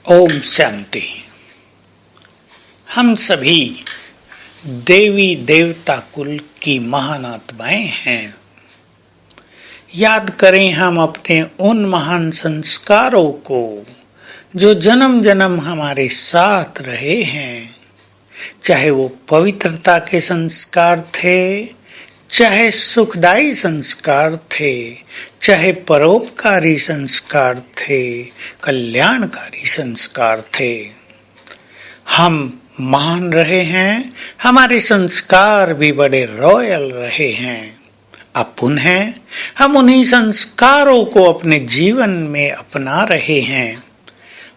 ओम शांति। हम सभी देवी देवता कुल की महान आत्माएं हैं। याद करें हम अपने उन महान संस्कारों को जो जन्म जन्म हमारे साथ रहे हैं, चाहे वो पवित्रता के संस्कार थे, चाहे सुखदायी संस्कार थे, चाहे परोपकारी संस्कार थे, कल्याणकारी संस्कार थे। हम महान रहे हैं, हमारे संस्कार भी बड़े रॉयल रहे हैं। अब पुनः हम उन्हीं संस्कारों को अपने जीवन में अपना रहे हैं।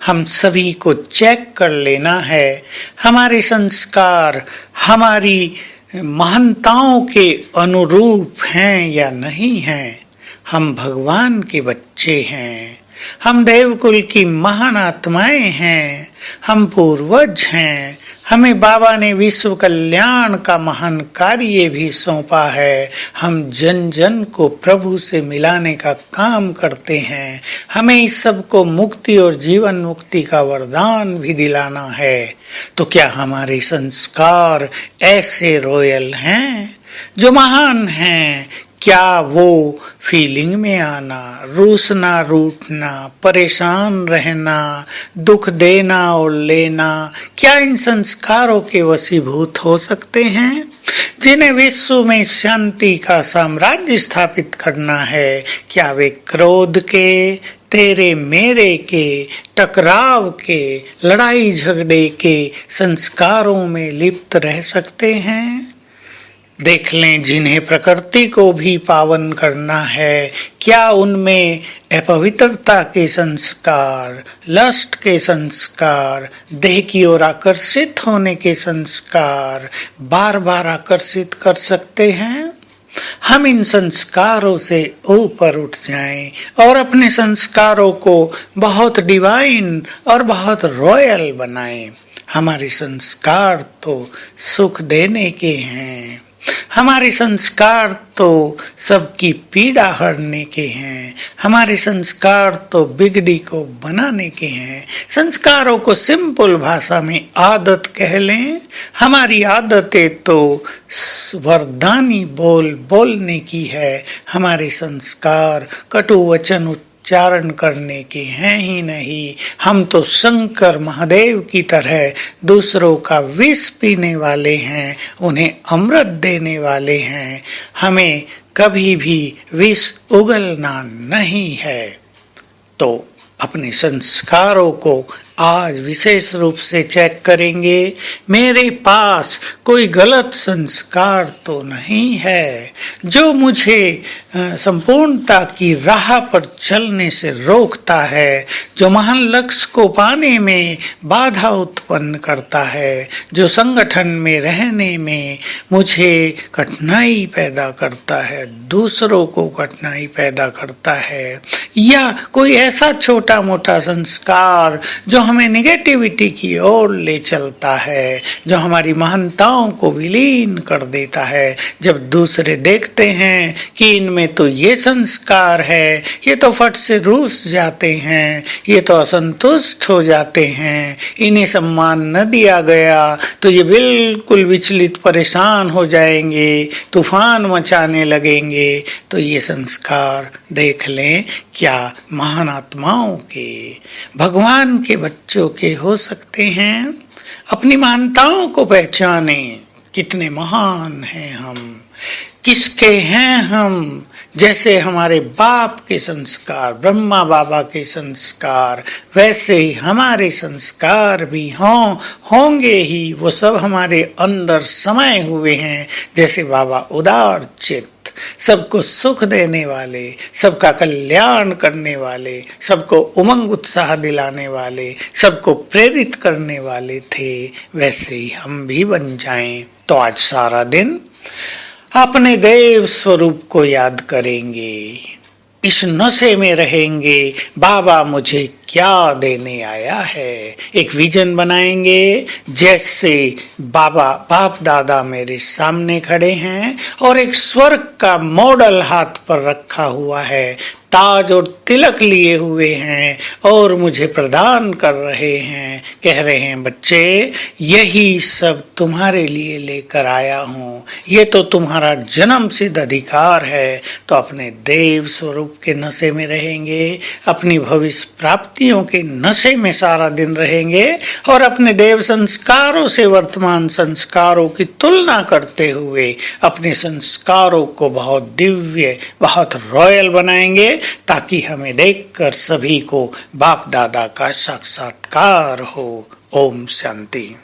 हम सभी को चेक कर लेना है, हमारे संस्कार हमारी महानताओं के अनुरूप हैं या नहीं हैं। हम भगवान के बच्चे हैं, हम देवकुल की महान आत्माएं हैं, हम पूर्वज हैं। हमें बाबा ने विश्व कल्याण का महान कार्य भी सौंपा है। हम जन जन को प्रभु से मिलाने का काम करते हैं। हमें इस सब को मुक्ति और जीवन मुक्ति का वरदान भी दिलाना है। तो क्या हमारे संस्कार ऐसे रॉयल हैं जो महान हैं? क्या वो फीलिंग में आना, रूसना, रूठना, परेशान रहना, दुख देना और लेना, क्या इन संस्कारों के वशीभूत हो सकते हैं? जिन्हें विश्व में शांति का साम्राज्य स्थापित करना है, क्या वे क्रोध के, तेरे मेरे के, टकराव के, लड़ाई झगड़े के संस्कारों में लिप्त रह सकते हैं? देख लें, जिन्हें प्रकृति को भी पावन करना है, क्या उनमें अपवित्रता के संस्कार, लस्ट के संस्कार, देह की ओर आकर्षित होने के संस्कार बार बार आकर्षित कर सकते हैं? हम इन संस्कारों से ऊपर उठ जाएं और अपने संस्कारों को बहुत डिवाइन और बहुत रॉयल बनाएं। हमारे संस्कार तो सुख देने के हैं, हमारे संस्कार तो सबकी पीड़ा हरने के हैं, हमारे संस्कार तो बिगड़ी को बनाने के हैं। संस्कारों को सिंपल भाषा में आदत कह लें। हमारी आदतें तो वरदानी बोलने की है। हमारे संस्कार कटु वचन उच्चारण करने के हैं ही नहीं। हम तो शंकर महादेव की तरह दूसरों का विष पीने वाले हैं, उन्हें अमृत देने वाले हैं। हमें कभी भी विष उगलना नहीं है। तो अपने संस्कारों को आज विशेष रूप से चेक करेंगे। मेरे पास कोई गलत संस्कार तो नहीं है जो मुझे संपूर्णता की राह पर चलने से रोकता है, जो महान लक्ष्य को पाने में बाधा उत्पन्न करता है, जो संगठन में रहने में मुझे कठिनाई पैदा करता है, दूसरों को कठिनाई पैदा करता है, या कोई ऐसा छोटा मोटा संस्कार जो हमें निगेटिविटी की ओर ले चलता है, जो हमारी महानताओं को विलीन कर देता है। जब दूसरे देखते हैं कि इनमें तो ये संस्कार है, ये तो फट से रूस जाते हैं, ये तो असंतुष्ट हो जाते हैं, इन्हें सम्मान न दिया गया तो ये बिल्कुल विचलित परेशान हो जाएंगे, तूफान मचाने लगेंगे, तो ये संस्कार देख लें क्या महान आत्माओं के, भगवान के बच्चों के हो सकते हैं। अपनी महानताओं को पहचाने, कितने महान हैं हम, किसके हैं हम। जैसे हमारे बाप के संस्कार, ब्रह्मा बाबा के संस्कार, वैसे ही हमारे संस्कार भी होंगे ही। वो सब हमारे अंदर समाये हुए हैं। जैसे बाबा उदार चित्त, सबको सुख देने वाले, सबका कल्याण करने वाले, सबको उमंग उत्साह दिलाने वाले, सबको प्रेरित करने वाले थे, वैसे ही हम भी बन जाएं। तो आज सारा दिन अपने देव स्वरूप को याद करेंगे, इस नशे में रहेंगे, बाबा मुझे क्या देने आया है। एक विजन बनाएंगे जैसे बाबा बाप दादा मेरे सामने खड़े हैं और एक स्वर्ग का मॉडल हाथ पर रखा हुआ है, ताज और तिलक लिए हुए हैं और मुझे प्रदान कर रहे हैं, कह रहे हैं बच्चे यही सब तुम्हारे लिए लेकर आया हूं, ये तो तुम्हारा जन्म सिद्ध अधिकार है। तो अपने देव स्वरूप के नशे में रहेंगे, अपनी भविष्य प्राप्तियों के नशे में सारा दिन रहेंगे और अपने देव संस्कारों से वर्तमान संस्कारों की तुलना करते हुए अपने संस्कारों को बहुत दिव्य, बहुत रॉयल बनाएंगे, ताकि हमें देखकर सभी को बाप दादा का साक्षात्कार हो। ओम शांति।